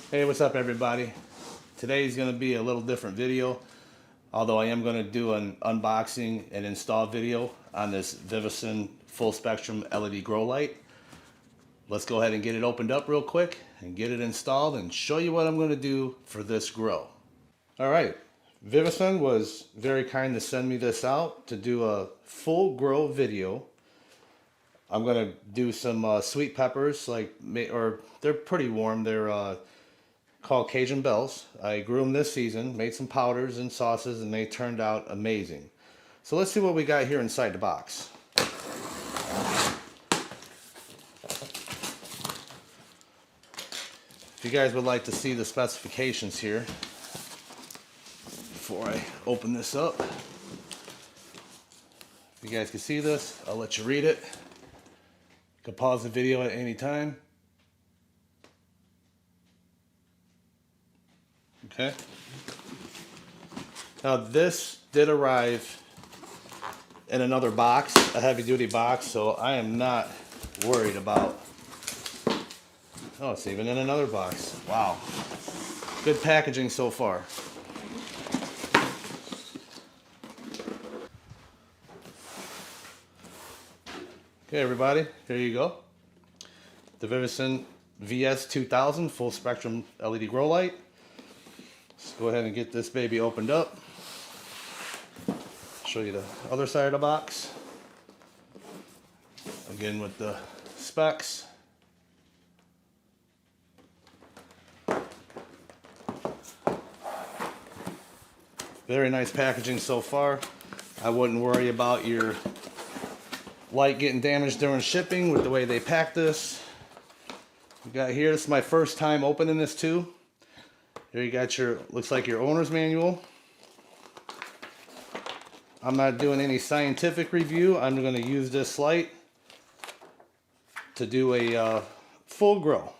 Hey, what's up everybody? Today's going to be a little different video, although I am going to do an unboxing and install video on this Vivosun full spectrum LED grow light. Let's go ahead and get it opened up real quick and get it installed and show you what I'm going to do for this grow. Alright, Vivosun was very kind to send me this out to do a full grow video. I'm going to do some sweet peppers, or they're pretty warm. They're called Cajun Bells. I grew them this season, made some powders and sauces, and they turned out amazing. So let's see what we got here inside the box. If you guys would like to see the specifications here before I open this up, if you guys can see this, I'll let you read it. You can pause the video at any time. Okay. Now this did arrive in another box, a heavy duty box, so I am not worried about. Oh, it's even in another box. Wow. Good packaging so far. Okay everybody, here you go. The Vivosun VS2000 full spectrum LED grow light. Let's go ahead and get this baby opened up. Show you the other side of the box. Again with the specs. Very nice packaging so far. I wouldn't worry about your light getting damaged during shipping with the way they pack this. We got here, this is my first time opening this too. Here you got your, looks like your owner's manual. I'm not doing any scientific review. I'm going to use this light to do a full grow.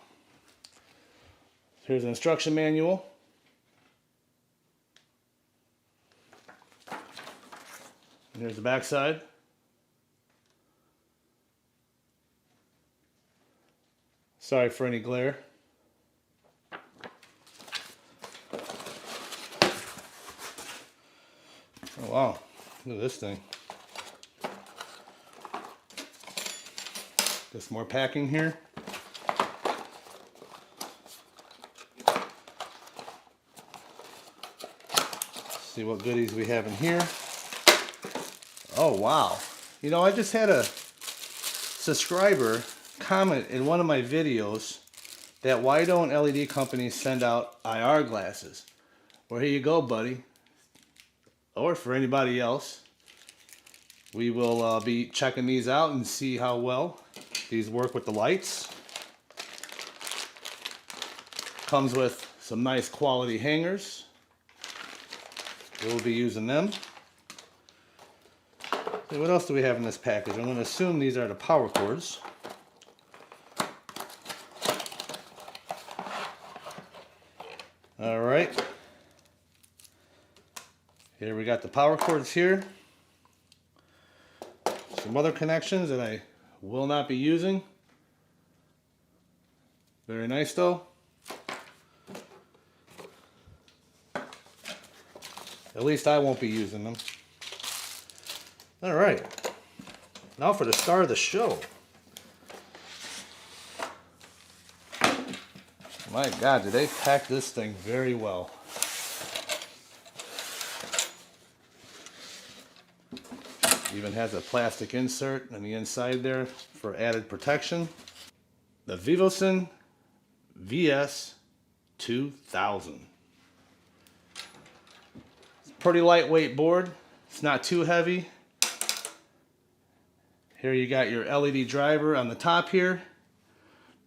Here's an instruction manual. And here's the back side. Sorry for any glare. Oh wow, look at this thing. Got some more packing here. See what goodies we have in here. Oh wow. You know, I just had a subscriber comment in one of my videos that why don't LED companies send out IR glasses? Well, here you go, buddy. Or for anybody else, we will be checking these out and see how well these work with the lights. Comes with some nice quality hangers. We'll be using them. Okay, what else do we have in this package? I'm going to assume these are the power cords. All right. Here we got the power cords here. Some other connections that I will not be using. Very nice though. At least I won't be using them. All right. Now for the star of the show. My God, did they pack this thing very well. Even has a plastic insert on the inside there for added protection. The Vivosun VS2000. It's a pretty lightweight board. It's not too heavy. Here you got your LED driver on the top here.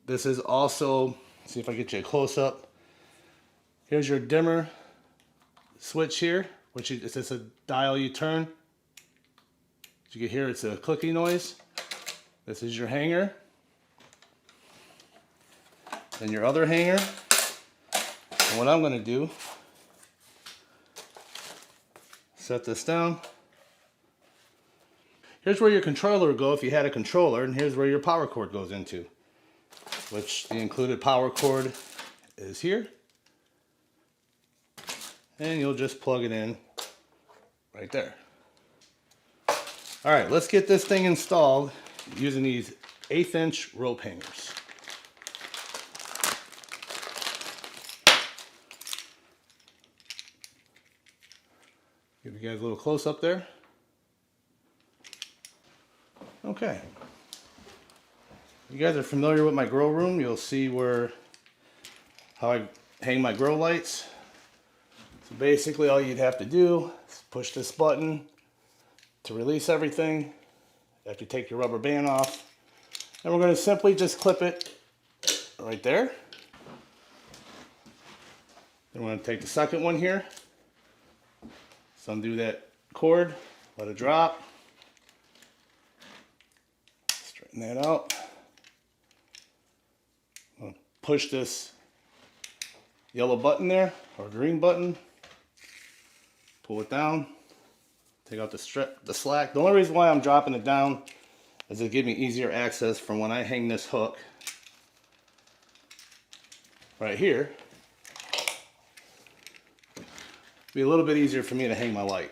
This is also, see if I get you a close up. Here's your dimmer switch here, which is just a dial you turn. As you can hear, it's a clicking noise. This is your hanger. And your other hanger. And what I'm going to do, set this down. Here's where your controller would go if you had a controller, and here's where your power cord goes into, which the included power cord is here. And you'll just plug it in right there. All right, let's get this thing installed using these 1/8 inch rope hangers. Give you guys a little close up there. Okay. You guys are familiar with my grow room. You'll see how I hang my grow lights. So basically all you'd have to do is push this button to release everything. After you take your rubber band off. And we're going to simply just clip it right there. Then we're going to take the second one here. So undo that cord, let it drop. Straighten that out. I'm going to push this yellow button there, or green button. Pull it down. Take out the slack. The only reason why I'm dropping it down is to give me easier access from when I hang this hook right here. Be a little bit easier for me to hang my light.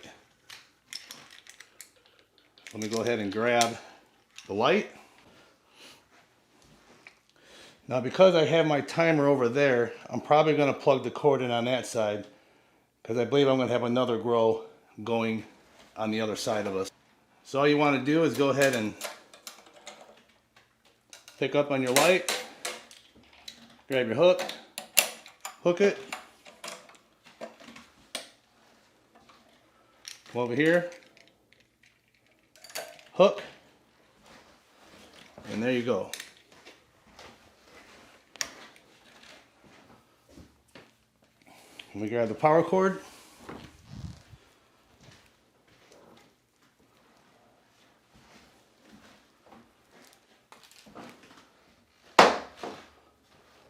Let me go ahead and grab the light. Now because I have my timer over there, I'm probably going to plug the cord in on that side because I believe I'm going to have another grow going on the other side of us. So all you want to do is go ahead and pick up on your light, grab your hook, hook it, come over here, hook, and there you go. Let me grab the power cord.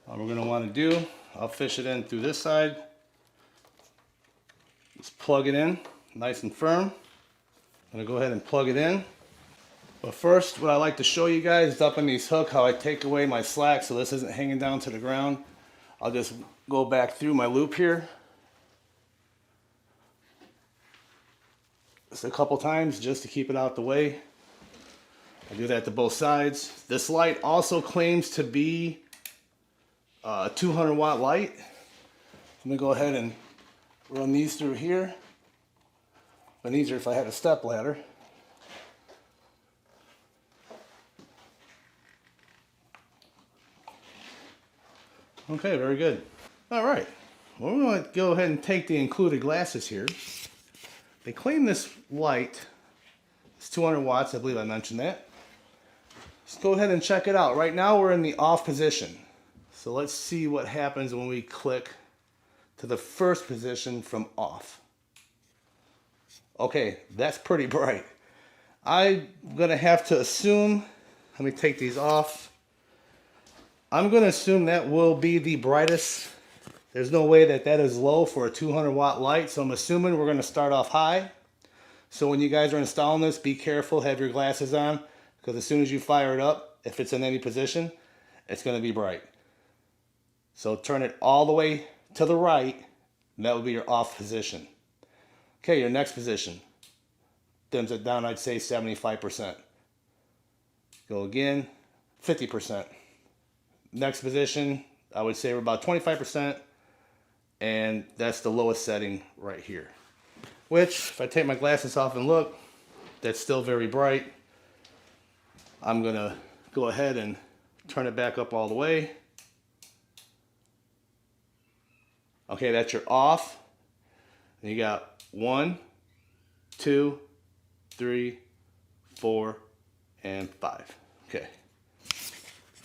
What we're going to want to do, I'll fish it in through this side. Just plug it in nice and firm. I'm going to go ahead and plug it in. But first, what I like to show you guys is up on these hooks, how I take away my slack so this isn't hanging down to the ground. I'll just go back through my loop here. Just a couple times just to keep it out the way. I do that to both sides. This light also claims to be a 200 watt light. Let me go ahead and run these through here. But easier if I had a step ladder. Okay, very good. All right, well, we're going to go ahead and take the included glasses here. They claim this light is 200 watts. I believe I mentioned that. Let's go ahead and check it out. Right now we're in the off position. So let's see what happens when we click to the first position from off. Okay, that's pretty bright. I'm going to have to assume, let me take these off. I'm going to assume that will be the brightest. There's no way that that is low for a 200 watt light, so I'm assuming we're going to start off high. So when you guys are installing this, be careful, have your glasses on, because as soon as you fire it up, if it's in any position, it's going to be bright. So turn it all the way to the right, and that would be your off position. Okay, your next position. Dims it down, I'd say 75%. Go again, 50%. Next position, I would say we're about 25%, and that's the lowest setting right here. Which, if I take my glasses off and look, that's still very bright. I'm gonna go ahead and turn it back up all the way. Okay, that's your off. And you got 1, 2, 3, 4, and 5. Okay.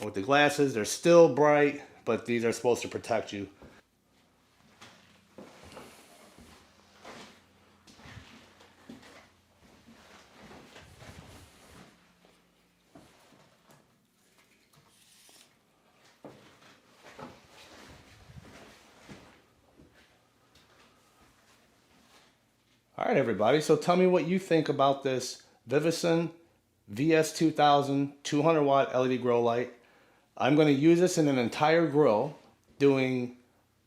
With the glasses, they're still bright, but these are supposed to protect you. All right, everybody, so tell me what you think about this Vivosun VS2000 200 watt LED grow light. I'm going to use this in an entire grow, doing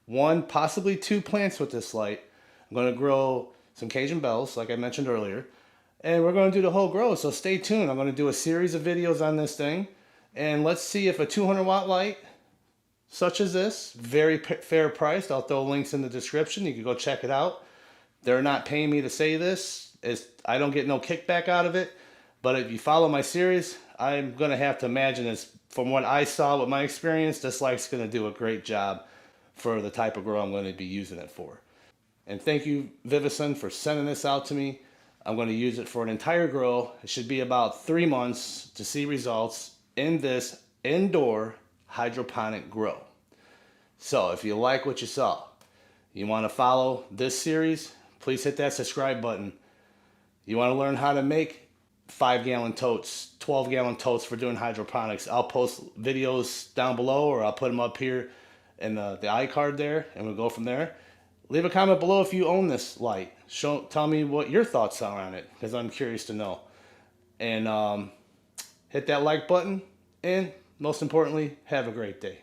1, possibly 2 plants with this light. I'm going to grow some Cajun bells, like I mentioned earlier. And we're going to do the whole grow, so stay tuned. I'm going to do a series of videos on this thing. And let's see if a 200 watt light, such as this, very fair priced. I'll throw links in the description. You can go check it out. They're not paying me to say this. I don't get no kickback out of it. But if you follow my series, I'm going to have to imagine it's, from what I saw with my experience, this light's going to do a great job for the type of grow I'm going to be using it for. And thank you, Vivosun, for sending this out to me. I'm going to use it for an entire grow. It should be about 3 months to see results in this indoor hydroponic grow. So if you like what you saw, you want to follow this series, please hit that subscribe button. You want to learn how to make 5-gallon totes, 12-gallon totes for doing hydroponics, I'll post videos down below, or I'll put them up here in the iCard there, and we'll go from there. Leave a comment below if you own this light. Tell me what your thoughts are on it, because I'm curious to know. And hit that like button, and most importantly, have a great day.